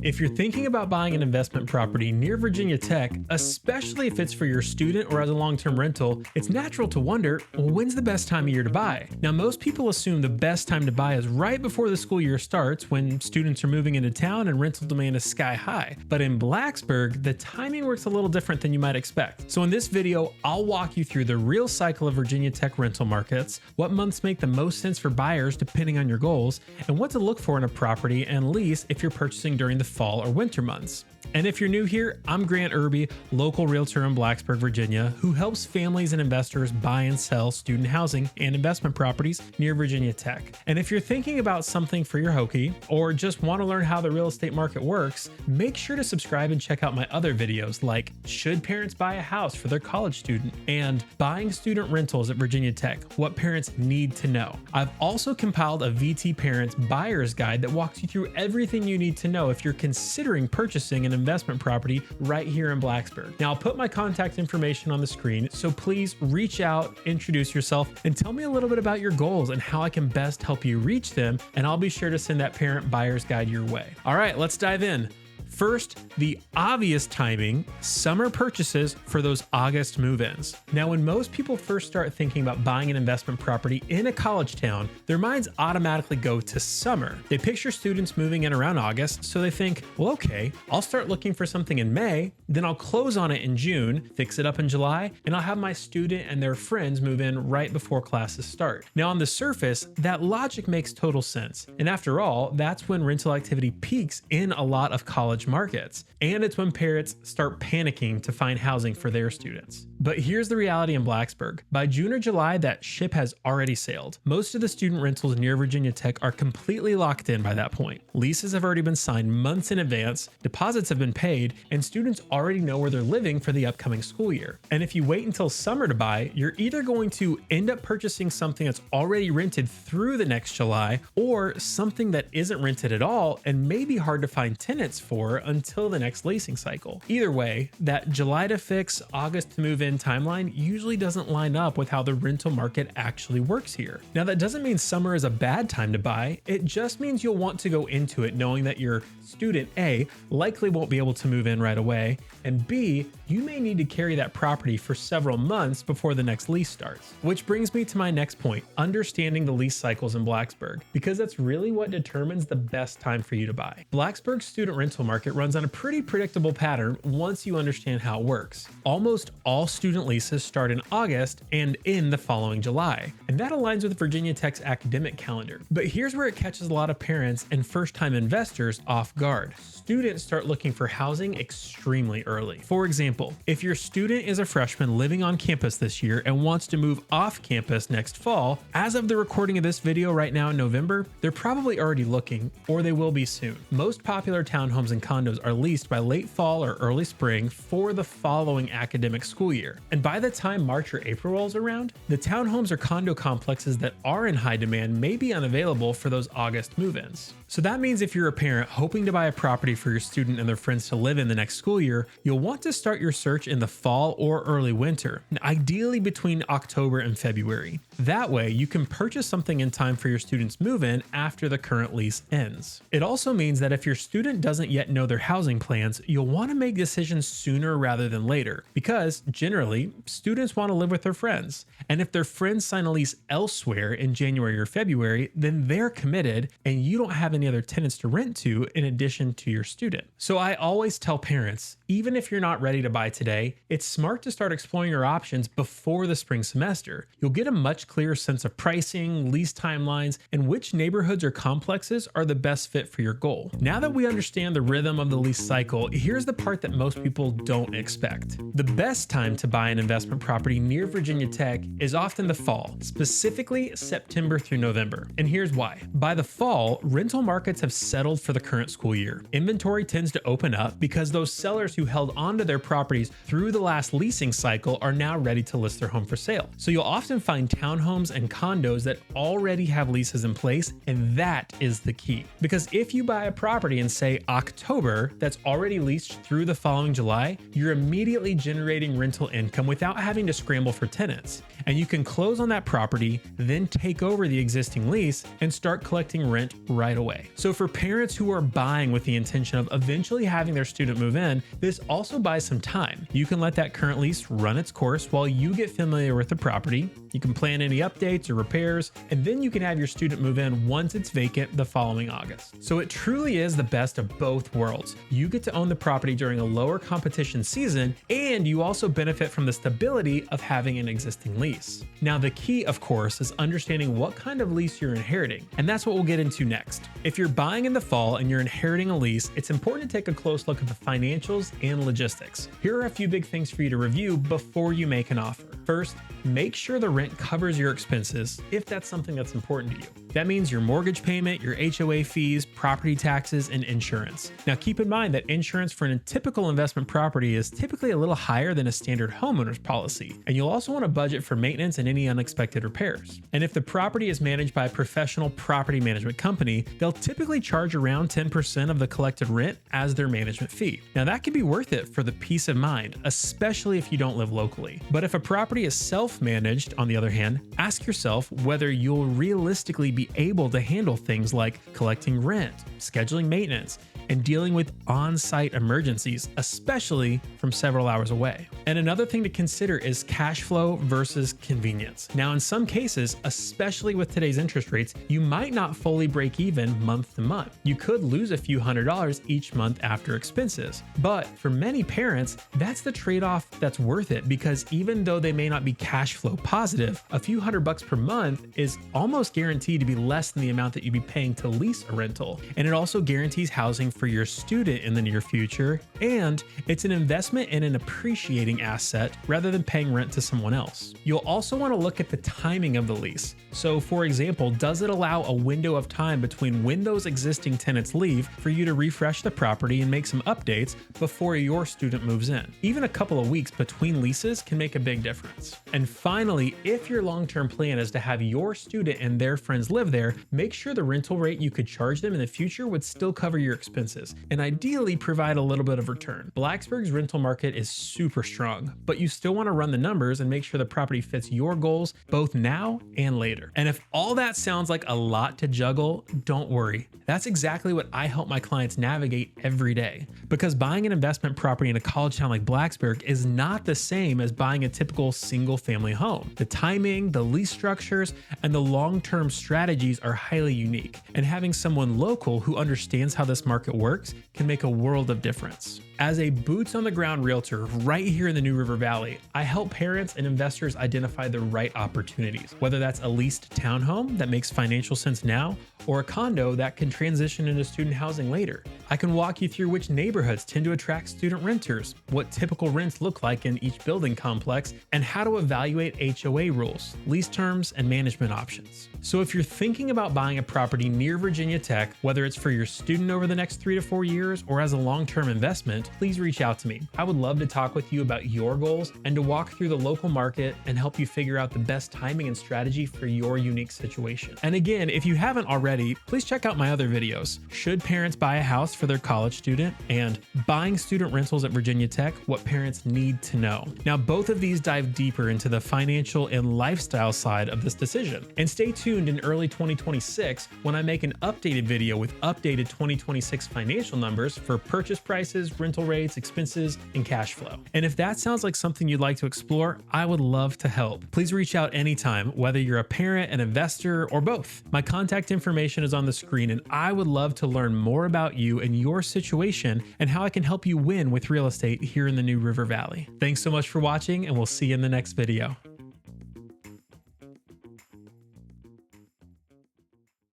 If you're thinking about buying an investment property near Virginia Tech, especially if it's for your student or as a long-term rental, it's natural to wonder, well, when's the best time of year to buy? Now, most people assume the best time to buy is right before the school year starts when students are moving into town and rental demand is sky high. But in Blacksburg, the timing works a little different than you might expect. So in this video, I'll walk you through the real cycle of Virginia Tech rental markets, what months make the most sense for buyers depending on your goals, and what to look for in a property and lease if you're purchasing during the fall or winter months. And if you're new here, I'm Grant Irby, local realtor in Blacksburg, Virginia, who helps families and investors buy and sell student housing and investment properties near Virginia Tech. And if you're thinking about something for your Hokie or just want to learn how the real estate market works, make sure to subscribe and check out my other videos like Should Parents Buy a House for Their College Student and Buying Student Rentals at Virginia Tech, What Parents Need to Know. I've also compiled a VT Parents Buyer's Guide that walks you through everything you need to know if you're considering purchasing an investment property right here in Blacksburg. Now, I'll put my contact information on the screen, so please reach out, introduce yourself, and tell me a little bit about your goals and how I can best help you reach them, and I'll be sure to send that parent buyer's guide your way. All right, let's dive in. First, the obvious timing, summer purchases for those August move-ins. Now, when most people first start thinking about buying an investment property in a college town, their minds automatically go to summer. They picture students moving in around August, so they think, well, okay, I'll start looking for something in May, then I'll close on it in June, fix it up in July, and I'll have my student and their friends move in right before classes start. Now, on the surface, that logic makes total sense. And after all, that's when rental activity peaks in a lot of college markets, and it's when parents start panicking to find housing for their students. But here's the reality in Blacksburg. By June or July, that ship has already sailed. Most of the student rentals near Virginia Tech are completely locked in by that point. Leases have already been signed months in advance, deposits have been paid, and students already know where they're living for the upcoming school year. And if you wait until summer to buy, you're either going to end up purchasing something that's already rented through the next July, or something that isn't rented at all and may be hard to find tenants for until the next leasing cycle. Either way, that July to fix, August to move in timeline usually doesn't line up with how the rental market actually works here. Now, that doesn't mean summer is a bad time to buy. It just means you'll want to go into it knowing that your student A likely won't be able to move in right away, and B, you may need to carry that property for several months before the next lease starts. Which brings me to my next point, understanding the lease cycles in Blacksburg, because that's really what determines the best time for you to buy. Blacksburg's student rental market runs on a pretty predictable pattern once you understand how it works. Almost all student leases start in August and end the following July, and that aligns with Virginia Tech's academic calendar. But here's where it catches a lot of parents and first-time investors off guard. Students start looking for housing extremely early. For example, if your student is a freshman living on campus this year and wants to move off campus next fall, as of the recording of this video right now in November, they're probably already looking, or they will be soon. Most popular townhomes and condos are leased by late fall or early spring for the following academic school year. And by the time March or April rolls around, the townhomes or condo complexes that are in high demand may be unavailable for those August move-ins. So that means if you're a parent hoping to buy a property for your student and their friends to live in the next school year, you'll want to start your search in the fall or early winter, ideally between October and February. That way, you can purchase something in time for your student's move-in after the current lease ends. It also means that if your student doesn't yet know their housing plans, you'll want to make decisions sooner rather than later, because generally, students want to live with their friends. And if their friends sign a lease elsewhere in January or February, then they're committed and you don't have any other tenants to rent to in addition to your student. So I always tell parents, even if you're not ready to buy today, it's smart to start exploring your options before the spring semester. You'll get a much clearer sense of pricing, lease timelines, and which neighborhoods or complexes are the best fit for your goal. Now that we understand the rhythm of the lease cycle, here's the part that most people don't expect. The best time to buy an investment property near Virginia Tech is often the fall, specifically September through November. And here's why. By the fall, rental markets have settled for the current school year. Inventory tends to open up because those sellers who held onto their properties through the last leasing cycle are now ready to list their home for sale. So you'll often find townhomes and condos that already have leases in place, and that is the key. Because if you buy a property in, say, October that's already leased through the following July, you're immediately generating rental income without having to scramble for tenants. And you can close on that property, then take over the existing lease and start collecting rent right away. So for parents who are buying buying with the intention of eventually having their student move in, this also buys some time. You can let that current lease run its course while you get familiar with the property. You can plan any updates or repairs, and then you can have your student move in once it's vacant the following August. So it truly is the best of both worlds. You get to own the property during a lower competition season, and you also benefit from the stability of having an existing lease. Now, the key, of course, is understanding what kind of lease you're inheriting, and that's what we'll get into next. If you're buying in the fall and you're inheriting a lease, it's important to take a close look at the financials and logistics. Here are a few big things for you to review before you make an offer. First, make sure the rent covers your expenses if that's something that's important to you. That means your mortgage payment, your HOA fees, property taxes, and insurance. Now keep in mind that insurance for a typical investment property is typically a little higher than a standard homeowner's policy, and you'll also want to budget for maintenance and any unexpected repairs. And if the property is managed by a professional property management company, they'll typically charge around 10% of the collected rent as their management fee. Now that can be worth it for the peace of mind, especially if you don't live locally. But if a property is self-managed, on the other hand, ask yourself whether you'll realistically be able to handle things like collecting rent, scheduling maintenance, and dealing with on-site emergencies, especially from several hours away. And another thing to consider is cash flow versus convenience. Now, in some cases, especially with today's interest rates, you might not fully break even month to month. You could lose a few $100s each month after expenses. But for many parents, that's the trade-off that's worth it, because even though they may not be cash flow positive, a few $100 per month is almost guaranteed to be less than the amount that you'd be paying to lease a rental. And it also guarantees housing for your student in the near future, and it's an investment in an appreciating asset rather than paying rent to someone else. You'll also want to look at the timing of the lease. So for example, does it allow a window of time between when those existing tenants leave for you to refresh the property and make some updates before your student moves in? Even a couple of weeks between leases can make a big difference. And finally, if your long-term plan is to have your student and their friends live there, make sure the rental rate you could charge them in the future would still cover your expenses, and ideally provide a little bit of return. Blacksburg's rental market is super strong, but you still want to run the numbers and make sure the property fits your goals both now and later. And if all that sounds like a lot to juggle, don't worry. That's exactly what I help my clients navigate every day. Because buying an investment property in a college town like Blacksburg is not the same as buying a typical single family home. The timing, the lease structures, and the long-term strategies are highly unique. And having someone local who understands how this market works can make a world of difference. As a boots-on-the-ground realtor right here in the New River Valley, I help parents and investors identify the right opportunities, whether that's a leased townhome that makes financial sense now, or a condo that can transition into student housing later. I can walk you through which neighborhoods tend to attract student renters, what typical rents look like in each building complex, and how to evaluate HOA rules, lease terms, and management options. So if you're thinking about buying a property near Virginia Tech, whether it's for your student over the next 3 to 4 years or as a long-term investment, please reach out to me. I would love to talk with you about your goals and to walk through the local market and help you figure out the best timing and strategy for your unique situation. And again, if you haven't already, please check out my other videos. Should parents buy a house for their college student? And buying student rentals at Virginia Tech, what parents need to know. Now, both of these dive deeper into the financial and lifestyle side of this decision. And stay tuned in early 2026 when I make an updated video with updated 2026 financial numbers for purchase prices, rental rates, expenses, and cash flow. And if that sounds like something you'd like to explore, I would love to help. Please reach out anytime, whether you're a parent, an investor, or both. My contact information is on the screen, and I would love to learn more about you and your situation and how I can help you win with real estate here in the New River Valley. Thanks so much for watching, and we'll see you in the next video.